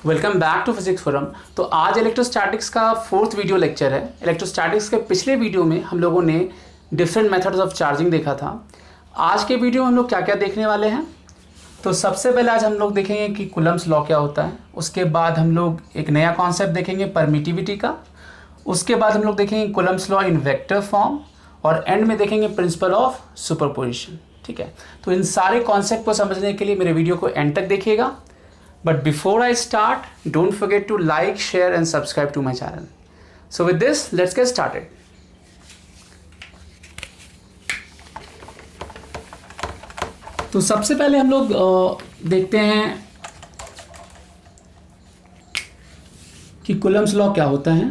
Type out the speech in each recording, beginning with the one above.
Welcome back to physics forum. तो आज electrostatics का 4th वीडियो लेक्चर है। इलेक्ट्रोस्टैटिक्स के पिछले वीडियो में हम लोगों ने डिफरेंट मेथड्स ऑफ चार्जिंग देखा था। आज के वीडियो में हम लोग क्या क्या देखने वाले हैं, तो सबसे पहले आज हम लोग देखेंगे कि कूलम्ब्स लॉ क्या होता है। उसके बाद हम लोग एक नया कॉन्सेप्ट देखेंगे परमिटिविटी का। उसके बाद हम लोग देखेंगे Coulomb's law in vector form और एंड में देखेंगे प्रिंसिपल ऑफ सुपरपोजिशन। ठीक है, तो इन सारे कॉन्सेप्ट को समझने के लिए मेरे वीडियो को एंड तक देखिएगा। But before I start, don't forget to like, share and subscribe to my channel. So with this, let's get started. तो सबसे पहले हम लोग देखते हैं कि कूलम्ब्स लॉ क्या होता है।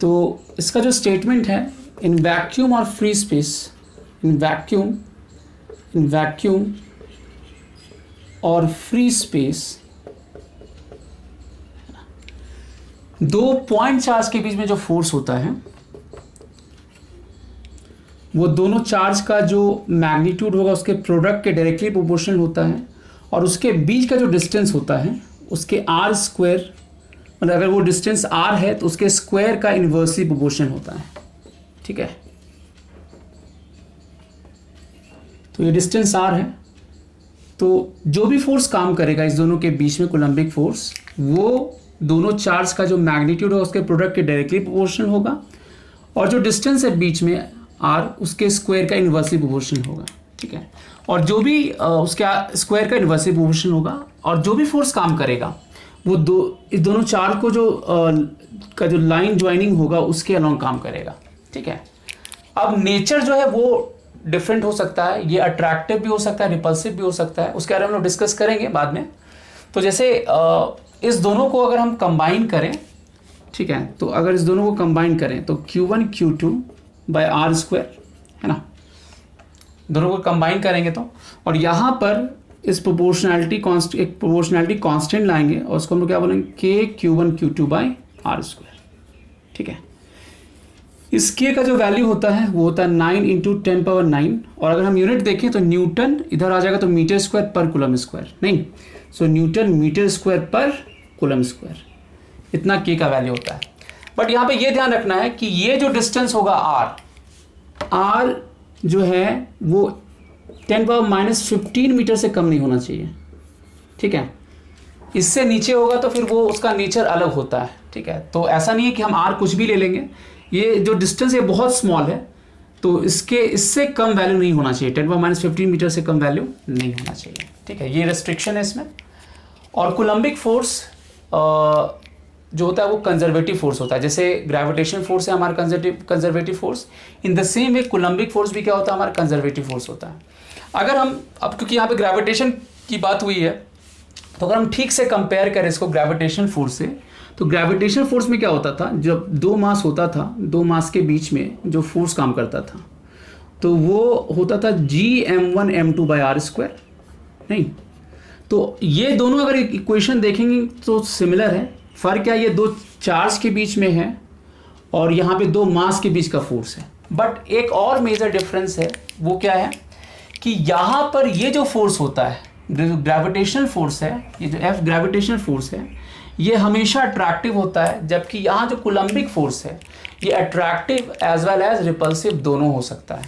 तो इसका जो स्टेटमेंट है, इन वैक्यूम और फ्री स्पेस, इन वैक्यूम और फ्री स्पेस, दो पॉइंट चार्ज के बीच में जो फोर्स होता है वो दोनों चार्ज का जो मैग्नीट्यूड होगा उसके प्रोडक्ट के डायरेक्टली प्रोपोर्शनल होता है, और उसके बीच का जो डिस्टेंस होता है उसके आर स्क्वायर, मतलब अगर वो डिस्टेंस आर है तो उसके स्क्वायर का इन्वर्सली प्रोपोर्शनल होता है। ठीक है, तो ये डिस्टेंस आर है, तो जो भी फोर्स काम करेगा इस दोनों के बीच में, कूलम्बिक फोर्स, वो दोनों चार्ज का जो मैग्नीट्यूड होगा उसके प्रोडक्ट के डायरेक्टली प्रोपोर्शनल होगा, और जो डिस्टेंस है बीच में आर, उसके स्क्वायर का इन्वर्सली प्रोपोर्शनल होगा। ठीक है, और जो भी उसके स्क्वायर का इन्वर्सली प्रोपोर्शनल होगा, और जो भी फोर्स काम करेगा वो इस दोनों चार्ज को का जो लाइन ज्वाइनिंग होगा उसके अलॉन्ग काम करेगा। ठीक है, अब नेचर जो है वो डिफरेंट हो सकता है, ये अट्रैक्टिव भी हो सकता है, रिपल्सिव भी हो सकता है, उसके बारे में हम लोग डिस्कस करेंगे बाद में। तो जैसे इस दोनों को अगर हम कंबाइन करें, ठीक है, तो अगर इस दोनों को कंबाइन करें तो Q1 Q2 bye are square, है ना, दोनों को कंबाइन करेंगे तो, और यहाँ पर इस प्रोपोर्शनैलिटी कांस्टेंट लाएंगे और उसको हम लोग क्या बोलेंगे, K Q1 Q2 bye are square. ठीक है, इस K का जो वैल्यू होता है वो होता है 9 इंटू 10⁻⁹, और अगर हम यूनिट देखें तो न्यूटन इधर आ जाएगा तो मीटर स्क्वायर पर कूलम स्क्वायर, नहीं, सो न्यूटन मीटर स्क्वायर पर कूलम स्क्वायर, इतना K का वैल्यू होता है। बट यहाँ पे ये ध्यान रखना है कि ये जो डिस्टेंस होगा R जो है वो 10⁻⁻15 मीटर से कम नहीं होना चाहिए। ठीक है, इससे नीचे होगा तो फिर वो उसका नेचर अलग होता है। ठीक है, तो ऐसा नहीं है कि हम R कुछ भी ले लेंगे, ये जो डिस्टेंस है बहुत स्मॉल है, तो इससे कम वैल्यू नहीं होना चाहिए, 10⁻⁻15 मीटर से कम वैल्यू नहीं होना चाहिए। ठीक है, ये रेस्ट्रिक्शन है इसमें। और कूलम्बिक फोर्स जो होता है वो कंजर्वेटिव फोर्स होता है, जैसे ग्रेविटेशन फोर्स है हमारा conservative force, in the same way Coulombic force भी क्या होता है, हमारा कंजर्वेटिव फोर्स होता है। अगर हम अब, क्योंकि यहाँ पे ग्रेविटेशन की बात हुई है, तो अगर हम ठीक से कंपेयर करें इसको ग्रेविटेशन फोर्स से, तो ग्रेविटेशन फोर्स में क्या होता था, जब दो मास होता था, दो मास के बीच में जो फोर्स काम करता था तो वो होता था Gm1 m2 bye are square, नहीं, तो ये दोनों अगर इक्वेशन देखेंगे तो सिमिलर है। फर्क क्या, ये दो चार्ज के बीच में है और यहाँ पे दो मास के बीच का फोर्स है। बट एक और मेजर डिफरेंस है, वो क्या है कि यहाँ पर ये जो फोर्स होता है, ग्रेविटेशनल फोर्स है, ये जो F ग्रेविटेशनल फोर्स है, ये हमेशा अट्रैक्टिव होता है, जबकि यहाँ जो कूलम्बिक फोर्स है ये attractive as well as repulsive दोनों हो सकता है।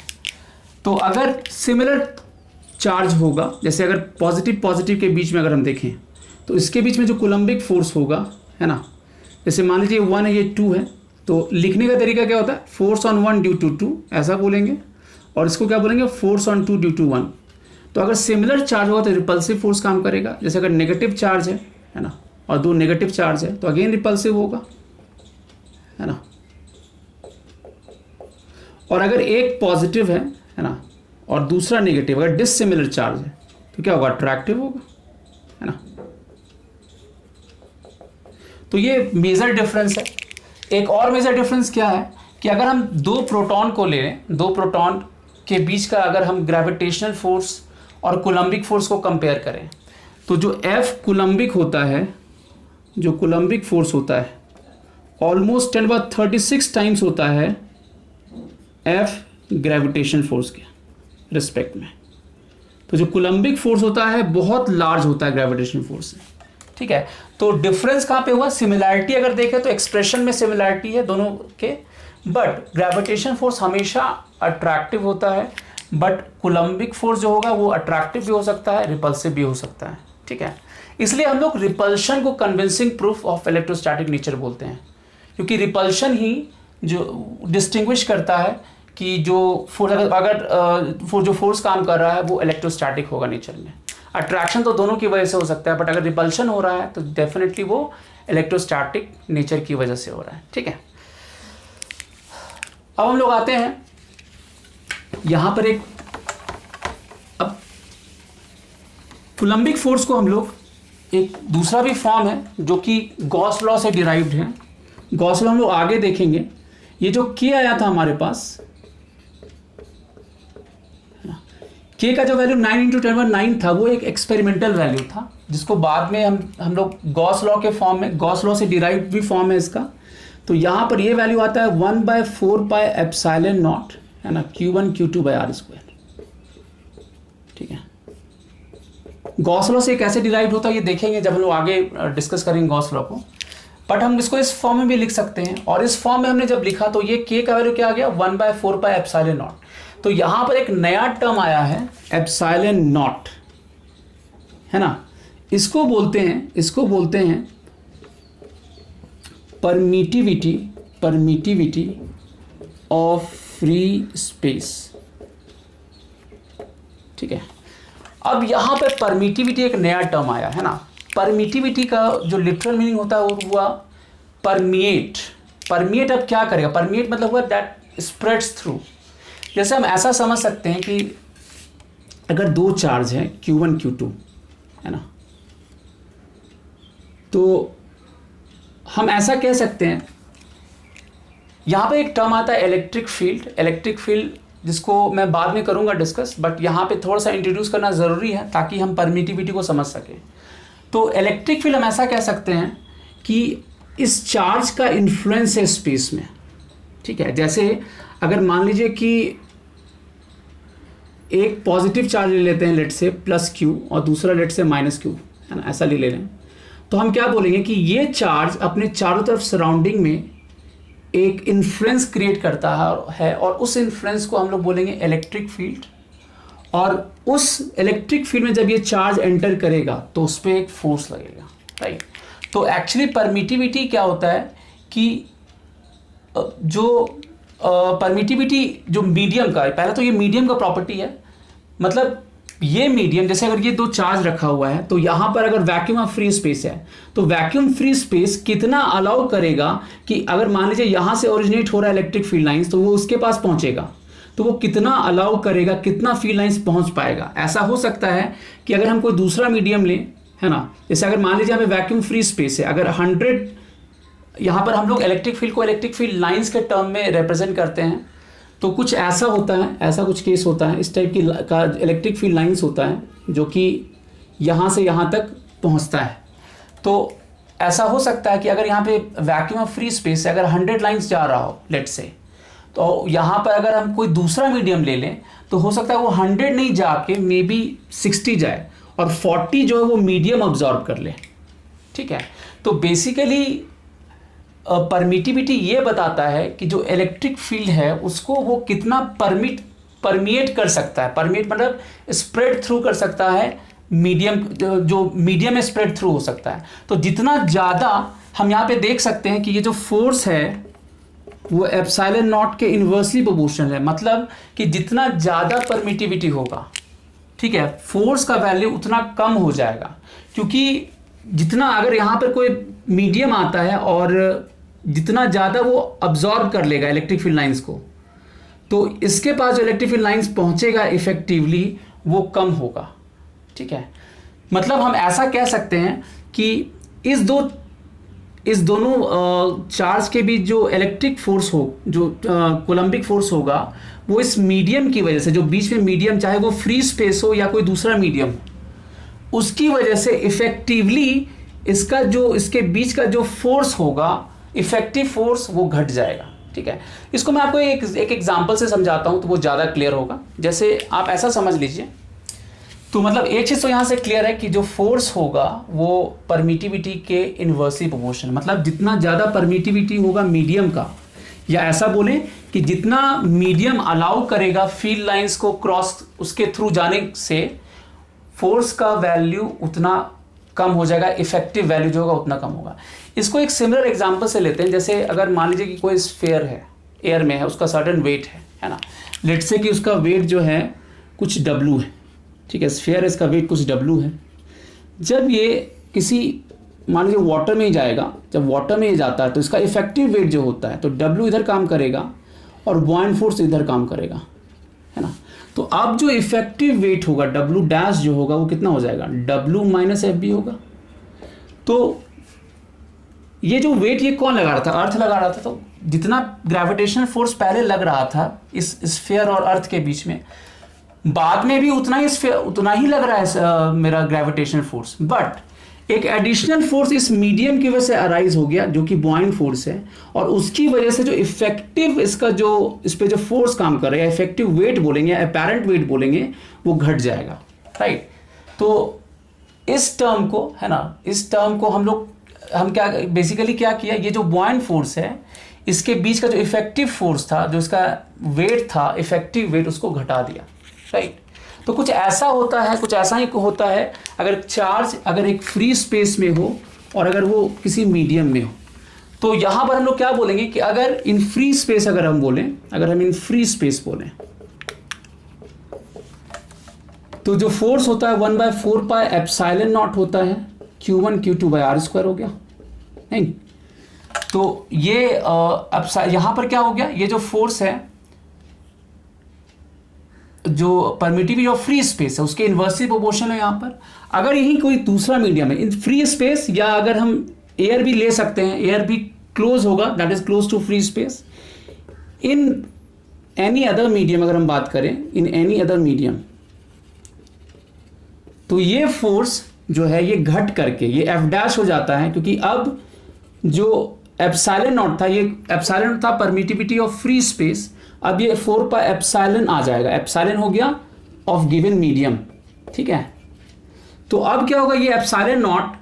तो अगर सिमिलर चार्ज होगा, जैसे अगर पॉजिटिव के बीच में अगर हम देखें तो इसके बीच में जो कूलम्बिक फोर्स होगा, है ना, जैसे मान लीजिए 1 है, ये 2 है, तो लिखने का तरीका क्या होता है, फोर्स ऑन 1 ड्यू टू 2 ऐसा बोलेंगे, और इसको क्या बोलेंगे, फोर्स ऑन 2 ड्यू टू 1। तो अगर सिमिलर चार्ज होगा तो रिपल्सिव फोर्स काम करेगा। जैसे अगर नेगेटिव चार्ज है ना, और दो नेगेटिव चार्ज है तो अगेन रिपल्सिव होगा, है ना, और अगर एक पॉजिटिव है ना, और दूसरा नेगेटिव, अगर डिसिमिलर चार्ज है तो क्या होगा, अट्रैक्टिव होगा, है ना। तो ये मेजर डिफरेंस है। एक और मेजर डिफरेंस क्या है कि अगर हम दो प्रोटॉन को ले लें, दो प्रोटॉन के बीच का अगर हम ग्रेविटेशनल फोर्स और कूलम्बिक फोर्स को कंपेयर करें, तो जो F कूलम्बिक होता है, जो कूलम्बिक फोर्स होता है, ऑलमोस्ट 10⁻36 टाइम्स होता है F ग्रेविटेशन फोर्स के रिस्पेक्ट में। तो जो कूलम्बिक फोर्स होता है बहुत लार्ज होता है ग्रेविटेशनल फोर्स से, ठीक है। तो डिफरेंस कहाँ पे हुआ, सिमिलैरिटी अगर देखें तो एक्सप्रेशन में सिमिलैरिटी है दोनों के, बट ग्रेविटेशन फोर्स हमेशा अट्रैक्टिव होता है, बट कूलम्बिक फोर्स जो होगा वो अट्रैक्टिव भी हो सकता है, रिपल्सिव भी हो सकता है, ठीक है। इसलिए हम लोग रिपल्शन को convincing proof of electrostatic nature बोलते हैं, क्योंकि रिपल्शन ही जो डिस्टिंग्विश करता है कि जो फोर्स अगर जो फोर्स काम कर रहा है वो इलेक्ट्रोस्टैटिक होगा नेचर में। अट्रैक्शन तो दोनों की वजह से हो सकता है, बट अगर रिपल्शन हो रहा है तो डेफिनेटली वो इलेक्ट्रोस्टैटिक नेचर की वजह से हो रहा है, ठीक है। अब हम लोग आते हैं यहां पर अब कूलम्बिक फोर्स को हम लोग एक दूसरा भी फॉर्म है जो कि गॉस लॉ से डिराइव्ड है। गॉस लॉ हम लोग आगे देखेंगे। ये जो के आया था हमारे पास, के का जो वैल्यू 9 × 10⁻⁹ था वो एक एक्सपेरिमेंटल वैल्यू था, जिसको बाद में हम लोग गॉस लॉ के फॉर्म में, गॉस लॉ से डिराइव्ड भी फॉर्म है इसका। तो यहाँ पर ये वैल्यू आता है 1/4πε0 है ना, Q1 Q2/r², ठीक है। गॉस लॉ से कैसे डिराइव्ड होता है ये देखेंगे जब हम लोग आगे डिस्कस करेंगे गॉस लॉ को, बट हम इसको इस फॉर्म में भी लिख सकते हैं। और इस फॉर्म में हमने जब लिखा तो ये के का वैल्यू क्या आ गया, 1/4πε0। तो यहां पर एक नया टर्म आया है ε0, है ना। इसको बोलते हैं परमिटिविटी ऑफ फ्री स्पेस, ठीक है। अब यहां पे परमिटिविटी एक नया टर्म आया है ना। परमिटिविटी का जो लिटरल मीनिंग होता है वो हुआ परमिएट। परमिएट अब क्या करेगा, परमिएट मतलब हुआ दैट स्प्रेड्स थ्रू। जैसे हम ऐसा समझ सकते हैं कि अगर दो चार्ज हैं Q1 Q2 है ना, तो हम ऐसा कह सकते हैं, यहाँ पे एक टर्म आता है इलेक्ट्रिक फील्ड, जिसको मैं बाद में करूँगा डिस्कस, बट यहाँ पे थोड़ा सा इंट्रोड्यूस करना ज़रूरी है ताकि हम परमिटिविटी को समझ सकें। तो इलेक्ट्रिक फील्ड हम ऐसा कह सकते हैं कि इस चार्ज का इन्फ्लुएंस है स्पेस में, ठीक है। जैसे अगर मान लीजिए कि एक पॉजिटिव चार्ज ले लेते हैं लेट से +Q और दूसरा लेट से -Q, है ना, ऐसा ले लें, तो हम क्या बोलेंगे कि ये चार्ज अपने चारों तरफ सराउंडिंग में एक इन्फ्लुएंस क्रिएट करता है और उस इन्फ्लुएंस को हम लोग बोलेंगे इलेक्ट्रिक फील्ड। और उस इलेक्ट्रिक फील्ड में जब ये चार्ज एंटर करेगा तो उस पर एक फोर्स लगेगा, राइट। तो एक्चुअली परमिटिविटी क्या होता है कि जो परमिटिविटी जो मीडियम का है, पहले तो ये मीडियम का प्रॉपर्टी है, मतलब ये मीडियम, जैसे अगर ये दो चार्ज रखा हुआ है तो यहाँ पर अगर वैक्यूम ऑफ फ्री स्पेस है तो वैक्यूम फ्री स्पेस कितना अलाउ करेगा कि अगर मान लीजिए यहाँ से ओरिजिनेट हो रहा है इलेक्ट्रिक फील्ड लाइंस तो वो उसके पास पहुँचेगा, तो वो कितना अलाउ करेगा, कितना फील्ड लाइंस पहुँच पाएगा। ऐसा हो सकता है कि अगर हम कोई दूसरा मीडियम लें, है ना, जैसे अगर मान लीजिए हमें वैक्यूम फ्री स्पेस है, अगर 100, यहाँ पर हम लोग इलेक्ट्रिक फील्ड को इलेक्ट्रिक फील्ड लाइंस के टर्म में रिप्रेजेंट करते हैं, तो कुछ ऐसा होता है, ऐसा कुछ केस होता है, इस टाइप की का इलेक्ट्रिक फील्ड लाइंस होता है जो कि यहाँ से यहाँ तक पहुँचता है। तो ऐसा हो सकता है कि अगर यहाँ पे वैक्यूम ऑफ फ्री स्पेस है, अगर 100 लाइंस जा रहा हो लेट से, तो यहाँ पर अगर हम कोई दूसरा मीडियम ले लें तो हो सकता है वो 100 नहीं जाके मे बी 60 जाए और 40 जो है वो मीडियम ऑब्जॉर्व कर ले, ठीक है। तो बेसिकली परमिटिविटी ये बताता है कि जो इलेक्ट्रिक फील्ड है उसको वो कितना परमिएट कर सकता है। परमिएट मतलब स्प्रेड थ्रू कर सकता है, मीडियम जो मीडियम में स्प्रेड थ्रू हो सकता है। तो जितना ज़्यादा हम यहाँ पे देख सकते हैं कि ये जो फोर्स है वो ε0 के इन्वर्सली प्रोपोर्शनल है, मतलब कि जितना ज़्यादा परमिटिविटी होगा, ठीक है, फोर्स का वैल्यू उतना कम हो जाएगा, क्योंकि जितना अगर यहाँ पर कोई मीडियम आता है और जितना ज़्यादा वो अब्जॉर्ब कर लेगा इलेक्ट्रिक फील्ड लाइंस को, तो इसके पास जो इलेक्ट्रिक फील्ड लाइंस पहुँचेगा इफेक्टिवली वो कम होगा, ठीक है। मतलब हम ऐसा कह सकते हैं कि इस दोनों चार्ज के बीच जो इलेक्ट्रिक फोर्स हो, जो कूलम्बिक फोर्स होगा, वो इस मीडियम की वजह से, जो बीच में मीडियम, चाहे वो फ्री स्पेस हो या कोई दूसरा मीडियम, उसकी वजह से इफेक्टिवली इसका जो इसके बीच का जो फोर्स होगा, इफेक्टिव फोर्स, वो घट जाएगा, ठीक है। इसको मैं आपको एक एग्जांपल से समझाता हूँ तो वो ज़्यादा क्लियर होगा। जैसे आप ऐसा समझ लीजिए तो मतलब एक चीज़ तो यहाँ से क्लियर है कि जो फोर्स होगा वो परमिटिविटी के इन्वर्सली प्रोपोर्शनल, मतलब जितना ज़्यादा परमिटिविटी होगा मीडियम का, या ऐसा बोलें कि जितना मीडियम अलाउ करेगा फील्ड लाइंस को क्रॉस उसके थ्रू जाने से, फोर्स का वैल्यू उतना कम हो जाएगा, इफेक्टिव वैल्यू जो होगा उतना कम होगा। इसको एक सिमिलर एग्जांपल से लेते हैं। जैसे अगर मान लीजिए कि कोई स्फीयर है, एयर में है, उसका सर्टेन वेट है ना, लेट से कि उसका वेट जो है कुछ W है, ठीक है, स्फीयर इसका वेट कुछ W है। जब ये किसी मान लीजिए वाटर में ही जाएगा, जब वाटर में ही जाता है तो इसका इफेक्टिव वेट जो होता है, तो W इधर काम करेगा और बॉयंट फोर्स इधर काम करेगा, है ना। तो अब जो इफेक्टिव वेट होगा W डैश जो होगा वो कितना हो जाएगा, W माइनस FB होगा। तो ये जो वेट ये कौन लगा रहा था, अर्थ लगा रहा था। तो जितना ग्रेविटेशनल फोर्स पहले लग रहा था इस स्फीयर और अर्थ के बीच में, बाद में भी उतना ही लग रहा है मेरा ग्रेविटेशनल फोर्स, बट एक एडिशनल फोर्स इस मीडियम की वजह से अराइज हो गया जो कि बॉयंट फोर्स है, और उसकी वजह से जो इफेक्टिव इसका जो इस पे जो फोर्स काम कर रहा है, इफेक्टिव वेट बोलेंगे या अपैरेंट वेट बोलेंगे, वो घट जाएगा, राइट। तो इस टर्म को, है ना, इस टर्म को हम क्या बेसिकली क्या किया, ये जो बॉयंट फोर्स है इसके बीच का जो इफेक्टिव फोर्स था, जो इसका वेट था, इफेक्टिव वेट, उसको घटा दिया, राइट। तो कुछ ऐसा होता है, कुछ ऐसा ही होता है अगर चार्ज अगर एक फ्री स्पेस में हो और अगर वो किसी मीडियम में हो। तो यहाँ पर हम लोग क्या बोलेंगे कि अगर इन फ्री स्पेस अगर हम बोलें, अगर हम इन फ्री स्पेस बोलें, तो जो फोर्स होता है 1/4 पाई एप्सिलॉन नॉट होता है, Q1 Q2 by R square हो गया, नहीं। तो ये यहाँ पर क्या हो गया, ये जो फोर्स है, जो परमिटिविटी ऑफ फ्री स्पेस है, उसके इन्वर्सली प्रोपोर्शनल है यहाँ पर। अगर यही कोई दूसरा मीडियम है इन फ्री स्पेस, या अगर हम एयर भी ले सकते हैं, एयर भी क्लोज होगा, that is close to free space. In any other medium अगर हम बात करें, इन एनी अदर मीडियम, तो ये फोर्स जो है ये घट करके ये F डैश हो जाता है, क्योंकि अब जो एप्सिलॉन नॉट था, ये एप्सिलॉन था परमिटिविटी ऑफ फ्री स्पेस, अब ये 4 पाई एप्सिलॉन आ जाएगा, एप्सिलॉन हो गया ऑफ गिवन मीडियम, ठीक है। तो अब क्या होगा, ये एप्सिलॉन नॉट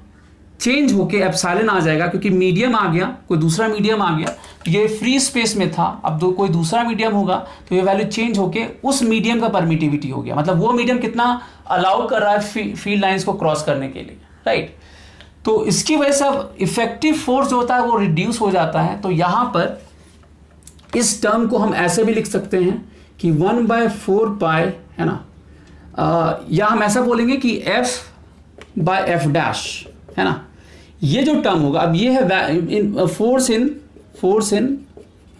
चेंज होके एप्सिलॉन आ जाएगा, क्योंकि मीडियम आ गया, कोई दूसरा मीडियम आ गया, ये फ्री स्पेस में था, अब दो कोई दूसरा मीडियम होगा तो ये वैल्यू चेंज होके उस मीडियम का परमिटिविटी हो गया, मतलब वो मीडियम कितना अलाउ कर रहा है फील्ड लाइंस को क्रॉस करने के लिए, राइट। तो इसकी वजह से अब इफेक्टिव फोर्स जो होता है वो रिड्यूस हो जाता है। तो यहाँ पर इस टर्म को हम ऐसे भी लिख सकते हैं कि 1/4 पाई, है ना, या हम ऐसा बोलेंगे कि F/F डैश, है ना, ये जो टर्म होगा, अब ये है फोर्स इन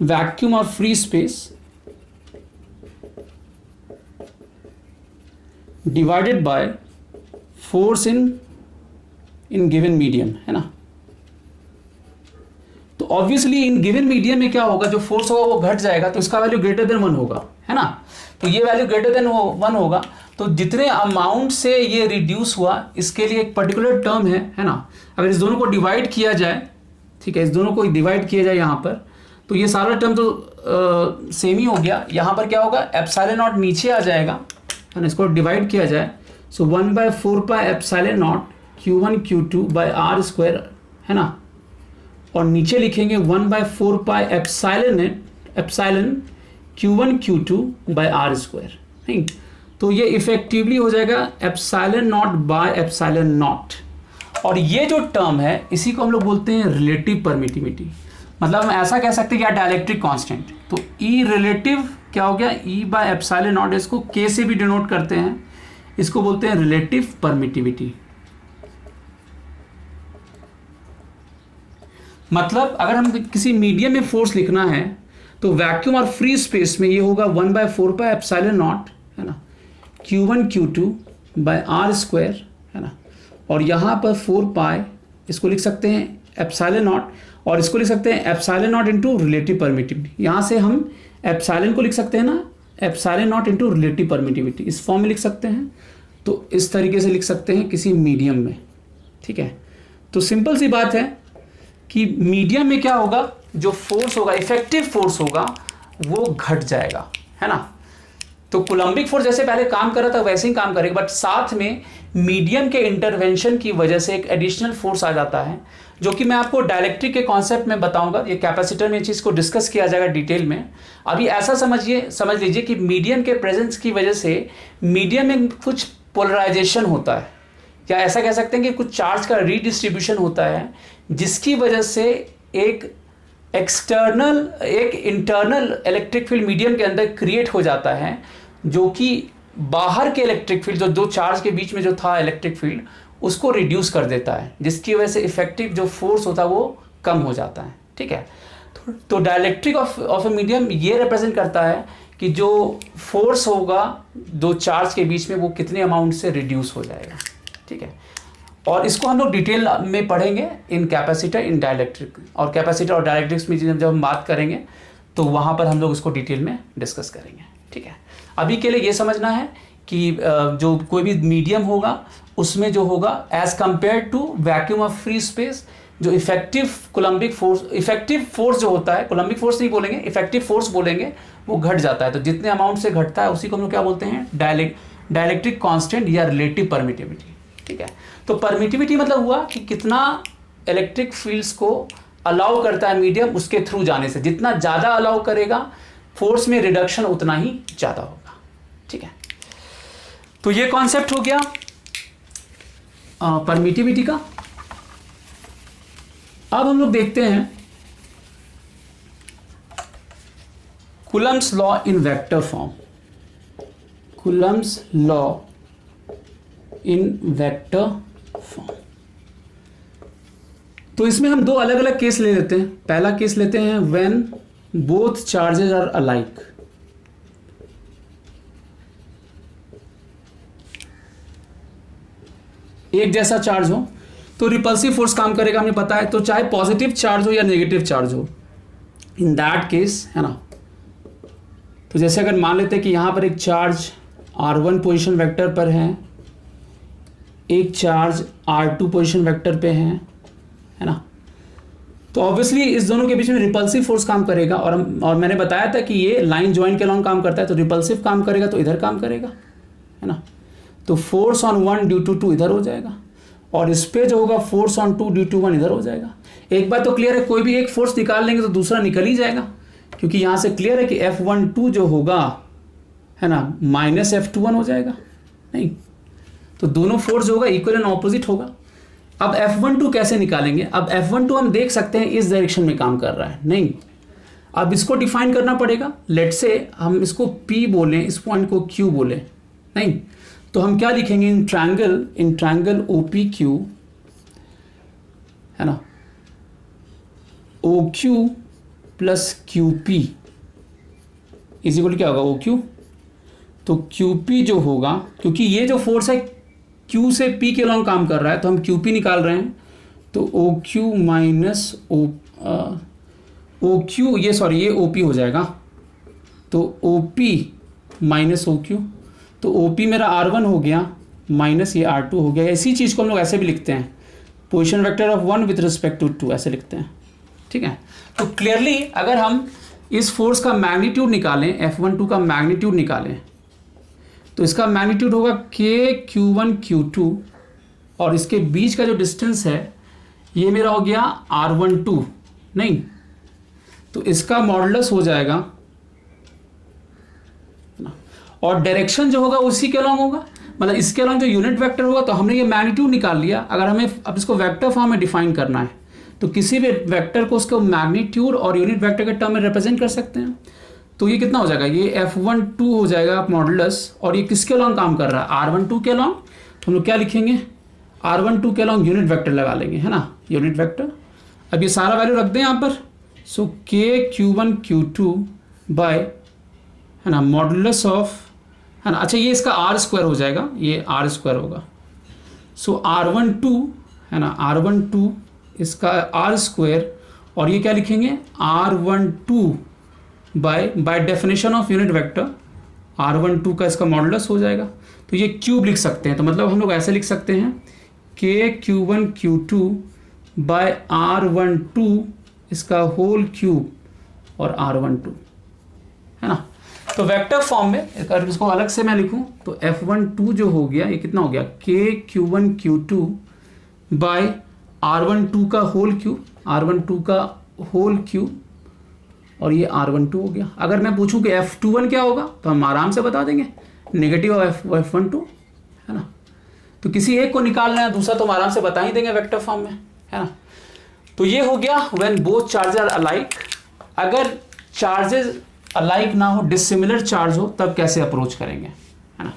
वैक्यूम और free space divided by force in given medium, है ना। तो ऑब्वियसली इन गिवन मीडियम में क्या होगा, जो फोर्स होगा वो घट जाएगा, तो इसका वैल्यू ग्रेटर देन 1 होगा, है ना। तो ये वैल्यू ग्रेटर देन 1 होगा, तो जितने अमाउंट से ये रिड्यूस हुआ, इसके लिए एक पर्टिकुलर टर्म है ना। अगर इस दोनों को डिवाइड किया जाए, ठीक है, इस दोनों को डिवाइड किया जाए यहाँ पर, तो ये सारा टर्म तो सेम ही हो गया। यहाँ पर क्या होगा, एप्सिलॉन नॉट नीचे आ जाएगा, है ना, इसको डिवाइड किया जाए, सो 1/4 pi epsilon not Q1 Q2 by R square, है ना, और नीचे लिखेंगे 1/4 pi epsilon Q1 Q2 by R square, नहीं। तो ये इफेक्टिवली हो जाएगा epsilon not by epsilon not, और ये जो टर्म है इसी को हम लोग बोलते हैं रिलेटिव परमिटिविटी। मतलब हम ऐसा कह सकते हैं कि डाइलेक्ट्रिक कांस्टेंट, तो E रिलेटिव क्या हो गया, E बाय एप्सिलॉन नॉट, इसको K से भी डिनोट करते हैं, इसको बोलते हैं रिलेटिव परमिटिविटी। मतलब अगर हम किसी मीडियम में फोर्स लिखना है तो वैक्यूम और फ्री स्पेस में ये होगा 1/4 पाई एप्सिलॉन नॉट, है ना, Q1 Q2 bye R square, है ना, और यहाँ पर 4 पाई, इसको लिख सकते हैं एप्सिलॉन नॉट, और इसको लिख सकते हैं epsilon not into relative permittivity. यहाँ से हम एप्सिलॉन को लिख सकते हैं ना, epsilon not into relative permittivity, इस फॉर्म में लिख सकते हैं। तो इस तरीके से लिख सकते हैं किसी मीडियम में, ठीक है। तो सिंपल सी बात है कि मीडियम में क्या होगा, जो फोर्स होगा, इफेक्टिव फोर्स होगा, वो घट जाएगा, है ना। तो कूलम्बिक फोर्स जैसे पहले काम कर रहा था वैसे ही काम करेगा, बट साथ में मीडियम के इंटरवेंशन की वजह से एक एडिशनल फोर्स आ जाता है, जो कि मैं आपको डायलेक्ट्रिक के कॉन्सेप्ट में बताऊंगा। ये कैपेसिटर में चीज़ को डिस्कस किया जाएगा डिटेल में। अभी ऐसा समझ लीजिए कि मीडियम के प्रेजेंस की वजह से मीडियम में कुछ पोलराइजेशन होता है, या ऐसा कह सकते हैं कि कुछ चार्ज का रीडिस्ट्रीब्यूशन होता है, जिसकी वजह से एक इंटरनल इलेक्ट्रिक फील्ड मीडियम के अंदर क्रिएट हो जाता है, जो कि बाहर के इलेक्ट्रिक फील्ड, जो दो चार्ज के बीच में जो था इलेक्ट्रिक फील्ड, उसको रिड्यूस कर देता है, जिसकी वजह से इफेक्टिव जो फोर्स होता है वो कम हो जाता है। ठीक है, तो डायलेक्ट्रिक ऑफ ए मीडियम ये रिप्रेजेंट करता है कि जो फोर्स होगा दो चार्ज के बीच में वो कितने अमाउंट से रिड्यूस हो जाएगा। ठीक है, और इसको हम लोग डिटेल में पढ़ेंगे इन कैपेसिटर इन डायलेक्ट्रिक, और कैपेसिटर और डायलेक्ट्रिक्स में जब हम बात करेंगे तो वहाँ पर हम लोग इसको डिटेल में डिस्कस करेंगे। ठीक है, अभी के लिए ये समझना है कि जो कोई भी मीडियम होगा उसमें जो होगा as compare to vacuum of free space, जो effective coulombic force, effective force जो होता है, कूलम्बिक फोर्स नहीं बोलेंगे, इफेक्टिव फोर्स बोलेंगे, वो घट जाता है। तो जितने अमाउंट से घटता है उसी को हम लोग क्या बोलते हैं, डायलेक्ट्रिक कांस्टेंट या रिलेटिव परमिटिविटी। ठीक है, तो परमिटिविटी मतलब हुआ कि कितना इलेक्ट्रिक फील्ड्स को अलाउ करता है मीडियम उसके थ्रू जाने से, जितना ज़्यादा अलाउ करेगा फोर्स में रिडक्शन उतना ही ज़्यादा होगा। ठीक है, तो ये कॉन्सेप्ट हो गया परमिटिविटी का। अब हम लोग देखते हैं Coulomb's law in vector form. Coulomb's law in vector form, तो इसमें हम दो अलग अलग केस ले लेते हैं। पहला केस लेते हैं when both charges are alike. एक जैसा चार्ज हो तो रिपल्सिव फोर्स काम करेगा, हमें पता है। तो चाहे पॉजिटिव चार्ज हो या नेगेटिव चार्ज हो, इन दैट केस, है ना। तो जैसे अगर मान लेते हैं कि यहां पर एक चार्ज r1 पोजीशन वेक्टर पर है, एक चार्ज r2 पोजीशन वेक्टर पे है ना, तो ऑब्वियसली इस दोनों के बीच में रिपल्सिव फोर्स काम करेगा। और मैंने बताया था कि ये लाइन ज्वाइन के अलॉन्ग काम करता है, तो रिपल्सिव काम करेगा तो इधर काम करेगा, है ना। तो फोर्स ऑन 1 ड्यू टू 2 इधर हो जाएगा, और इस पे जो होगा फोर्स ऑन 2 ड्यू टू 1 इधर हो जाएगा। एक बात तो क्लियर है, कोई भी एक फोर्स निकाल लेंगे तो दूसरा निकल ही जाएगा, क्योंकि यहां से क्लियर है कि F12 जो होगा, है ना, माइनस F21 हो जाएगा। नहीं, तो दोनों फोर्स जो होगा इक्वल एंड ऑपोजिट होगा। अब F12 कैसे निकालेंगे? अब F12 हम देख सकते हैं इस डायरेक्शन में काम कर रहा है, नहीं, अब इसको डिफाइन करना पड़ेगा। लेट से हम इसको P बोलें, इस पॉइंट को Q बोले, नहीं, तो हम क्या लिखेंगे, इन ट्रायंगल OPQ, है ना, OQ plus QP is equal क्या होगा, OQ। तो QP जो होगा, क्योंकि ये जो फोर्स है Q से P के अलॉन्ग काम कर रहा है, तो हम QP निकाल रहे हैं, तो OQ माइनस OQ, ये OP हो जाएगा, तो OP माइनस OQ, तो OP मेरा R1 हो गया माइनस ये R2 हो गया। इसी चीज़ को हम लोग ऐसे भी लिखते हैं, position vector of 1 with respect to 2, ऐसे लिखते हैं। ठीक है, तो क्लियरली अगर हम इस फोर्स का मैग्नीट्यूड निकालें, F12 का मैग्नीट्यूड निकालें, तो इसका मैग्नीट्यूड होगा Q1 Q2, और इसके बीच का जो डिस्टेंस है ये मेरा हो गया R12, नहीं, तो इसका मॉडुलस हो जाएगा, और डायरेक्शन जो होगा उसी के अलॉन्ग होगा, मतलब इसके अलॉन्ग जो यूनिट वेक्टर होगा। तो हमने ये मैग्नीट्यूड निकाल लिया। अगर हमें अब इसको वेक्टर फॉर्म में डिफाइन करना है, तो किसी भी वेक्टर को उसको मैग्नीट्यूड और यूनिट वेक्टर के टर्म में रिप्रेजेंट कर सकते हैं। तो ये कितना हो जाएगा, ये F12 हो जाएगा मॉडुलस, और ये किसके अलॉन्ग काम कर रहा है, R12 के अलॉन्ग। तो हम लोग क्या लिखेंगे, R12 के अलॉन्ग यूनिट वेक्टर लगा लेंगे, है ना, यूनिट वेक्टर। अब ये सारा वैल्यू रख दें यहाँ पर, सो Q1 Q2 बाय, है ना, मॉडुलस ऑफ, है ना, अच्छा ये इसका R² हो जाएगा, ये R² होगा। सो R12, है ना, R12 इसका R², और ये क्या लिखेंगे, R12 by definition of unit vector, R12 का इसका मॉडुलस हो जाएगा। तो ये क्यूब लिख सकते हैं, तो मतलब हम लोग ऐसे लिख सकते हैं Q1 Q2 बाय R12 इसका होल क्यूब और R12, है ना। तो वेक्टर फॉर्म में अगर इसको अलग से मैं लिखूं तो F12 जो हो गया ये कितना हो गया K Q1 Q2 bye R12 का होल क्यूब, R12 का होल क्यूब, और ये R12 हो गया। अगर मैं पूछूं कि F21 क्या होगा तो हम आराम से बता देंगे, नेगेटिव ऑफ F12 है ना। तो किसी एक को निकालना है, दूसरा तो हम आराम से बता ही देंगे वेक्टर फॉर्म में, है ना। तो ये हो गया when both charges are alike. अगर चार्जेस अलाइक ना हो, डिसिमिलर चार्ज हो, तब कैसे अप्रोच करेंगे, है ना।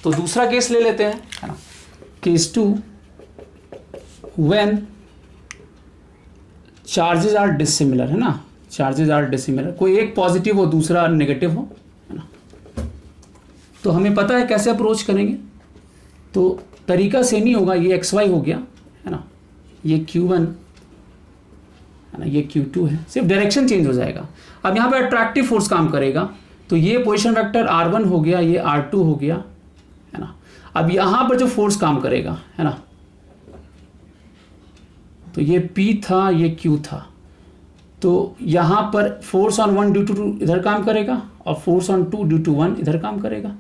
तो दूसरा केस ले लेते हैं, है ना। Case 2 when charges are dissimilar, है ना, चार्जेस आर डिसिमिलर, कोई एक पॉजिटिव हो दूसरा नेगेटिव हो, है ना। तो हमें पता है कैसे अप्रोच करेंगे। तो तरीका सेम ही होगा, ये XY हो गया, है ना, ये Q1 है ना, ये Q2 है, सिर्फ डायरेक्शन चेंज हो जाएगा। अब यहाँ पे अट्रैक्टिव फोर्स काम करेगा, तो ये पोजीशन वेक्टर R1 हो गया, ये R2 हो गया, है ना। अब यहाँ पर जो फोर्स काम करेगा, है ना, तो ये P था, ये Q था, तो यहाँ पर फोर्स ऑन 1 ड्यू टू 2 इधर काम करेगा और फोर्स ऑन 2 ड्यू टू 1 इधर काम करेगा।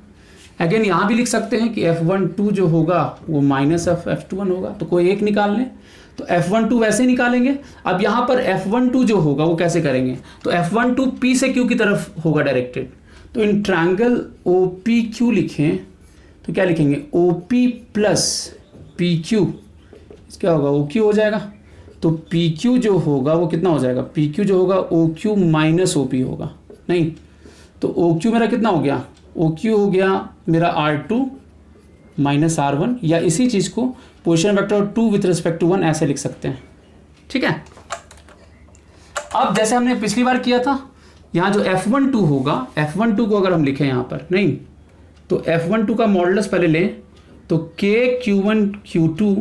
अगेन यहाँ भी लिख सकते हैं कि F12 जो होगा वो माइनस F21 होगा, तो कोई एक निकाल लें। तो F12 वैसे निकालेंगे। अब यहाँ पर F12 जो होगा वो कैसे करेंगे, तो F12 P से Q की तरफ होगा डायरेक्टेड। तो इन ट्रायंगल OPQ लिखें तो क्या लिखेंगे, OP प्लस PQ, क्या होगा, OQ हो जाएगा। तो PQ जो होगा वो कितना हो जाएगा, PQ जो होगा OQ माइनस OP होगा, नहीं तो OQ मेरा कितना हो गया, OQ हो गया मेरा R2 माइनस R1, या इसी चीज़ को position vector 2 with respect to 1 ऐसे लिख सकते हैं, ठीक है। अब जैसे हमने पिछली बार किया था, यहाँ जो F12 होगा, F12 को अगर हम लिखें यहाँ पर, नहीं तो F12 का मॉडुलस पहले लें, तो K Q1 Q2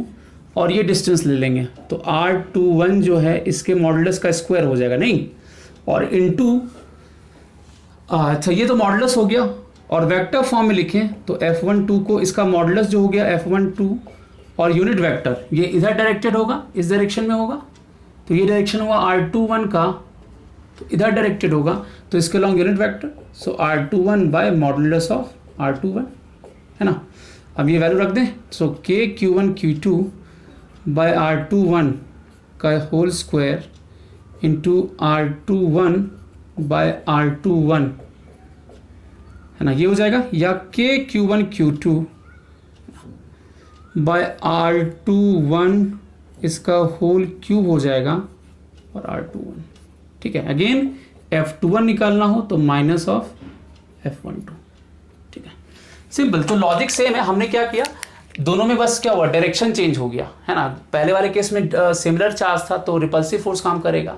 और ये डिस्टेंस ले लेंगे, तो R21 जो है इसके मॉडुलस का स्क्वायर हो जाएगा, नहीं, और इनटू, अच्छा ये तो मॉडुलस हो गया। और वेक्टर फॉर्म में लिखें तो F12 को इसका मॉडुलस जो हो गया F12 और यूनिट वेक्टर ये इधर डायरेक्टेड होगा, इस डायरेक्शन में होगा, तो ये डायरेक्शन हुआ R21 का, तो इधर डायरेक्टेड होगा, तो इसके along unit vector, so R21 by modulus of R21, है ना। अब ये वैल्यू रख दें, सो K Q1 Q2 bye R21 का whole square into R21 bye R21, है ना, ये हो जाएगा, या K Q1 Q2 bye R21 इसका होल क्यूब हो जाएगा और R21, ठीक है। अगेन F21 निकालना हो तो माइनस ऑफ F12, ठीक है, सिंपल। तो लॉजिक सेम है, हमने क्या किया, दोनों में बस क्या हुआ, डायरेक्शन चेंज हो गया, है ना। पहले वाले केस में सिमिलर चार्ज था तो रिपल्सिव फोर्स काम करेगा,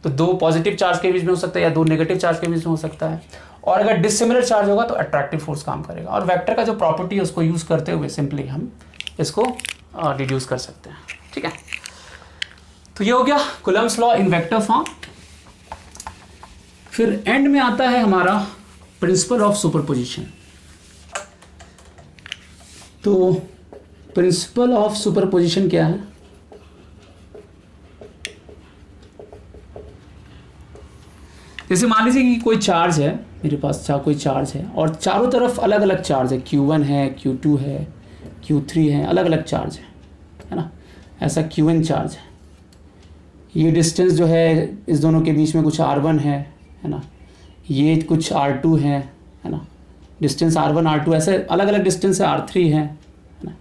तो दो पॉजिटिव चार्ज के बीच में हो सकता है या दो नेगेटिव चार्ज के बीच में हो सकता है, और अगर डिसिमिलर चार्ज होगा तो अट्रैक्टिव फोर्स काम करेगा। और वेक्टर का जो प्रॉपर्टी है उसको यूज करते हुए सिंपली हम इसको डिड्यूस कर सकते हैं, ठीक है। तो ये हो गया Coulomb's law in vector form. फिर एंड में आता है हमारा प्रिंसिपल ऑफ सुपरपोजिशन। तो प्रिंसिपल ऑफ सुपरपोजिशन क्या है, जैसे मान लीजिए कि कोई चार्ज है मेरे पास, कोई चार्ज है और चारों तरफ अलग अलग चार्ज है, Q1 है, Q2 है, Q3 है, अलग अलग चार्ज है ना। ऐसा Q1 चार्ज है, ये डिस्टेंस जो है इस दोनों के बीच में कुछ R1 है ना, ये कुछ R2 है ना, डिस्टेंस R1 R2 ऐसे अलग अलग डिस्टेंस है, R3 है ना,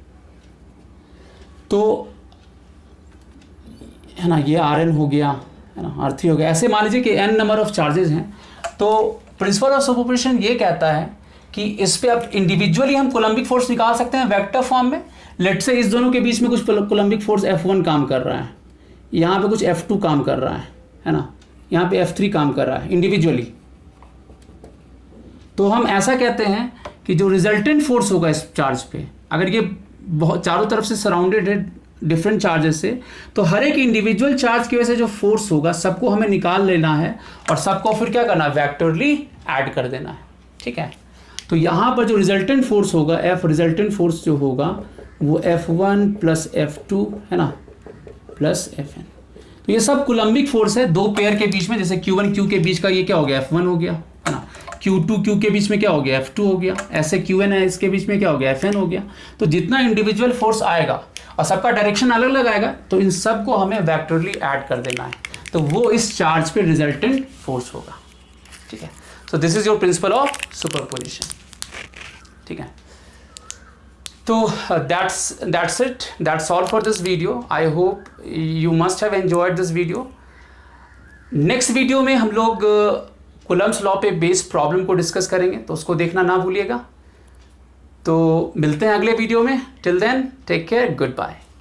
तो है ना, ये Rn हो गया, है ना, R3 हो गया। ऐसे मान लीजिए कि n नंबर ऑफ चार्जेस हैं। तो प्रिंसिपल ऑफ सुपरपोजिशन ये कहता है कि इस पे अब इंडिविजुअली हम कोलम्बिक फोर्स निकाल सकते हैं वेक्टर फॉर्म में। लेट से इस दोनों के बीच में कुछ कोलम्बिक फोर्स F1 काम कर रहा है, यहाँ पे कुछ F2 काम कर रहा है ना, यहाँ पे F3 काम कर रहा है इंडिविजुअली। तो हम ऐसा कहते हैं कि जो रिजल्टेंट फोर्स होगा इस चार्ज पे, अगर ये बहुत चारों तरफ से सराउंडेड है डिफरेंट चार्जेस से, तो हर एक इंडिविजुअल चार्ज की वजह से जो फोर्स होगा सबको हमें निकाल लेना है और सबको फिर क्या करना है, वेक्टरली ऐड कर देना है, ठीक है। तो यहाँ पर जो रिजल्टेंट फोर्स होगा, F रिजल्टेंट फोर्स जो होगा वो F1 प्लस F2 है ना, प्लस Fn। तो ये सब कुलम्बिक फोर्स है दो पेयर के बीच में, जैसे Q1 Q के बीच का ये क्या हो गया F1 हो गया, है ना। Q2 Q के बीच में क्या हो गया F2 हो गया, ऐसे Qn है इसके बीच में क्या हो गया Fn हो गया। तो जितना इंडिविजुअल फोर्स आएगा और सबका डायरेक्शन अलग अलग आएगा, तो इन सब को हमें वेक्टरली ऐड कर देना है, तो वो इस चार्ज पे रिजल्टेंट फोर्स होगा, ठीक है। So this is your principle of superposition, ठीक है। तो that's it, that's all for this video. I hope you must have enjoyed this video. Next video में हम लोग कूलम्ब्स लॉ पे बेस्ड प्रॉब्लम को डिस्कस करेंगे, तो उसको देखना ना भूलिएगा। तो मिलते हैं अगले वीडियो में। Till then take care, good bye.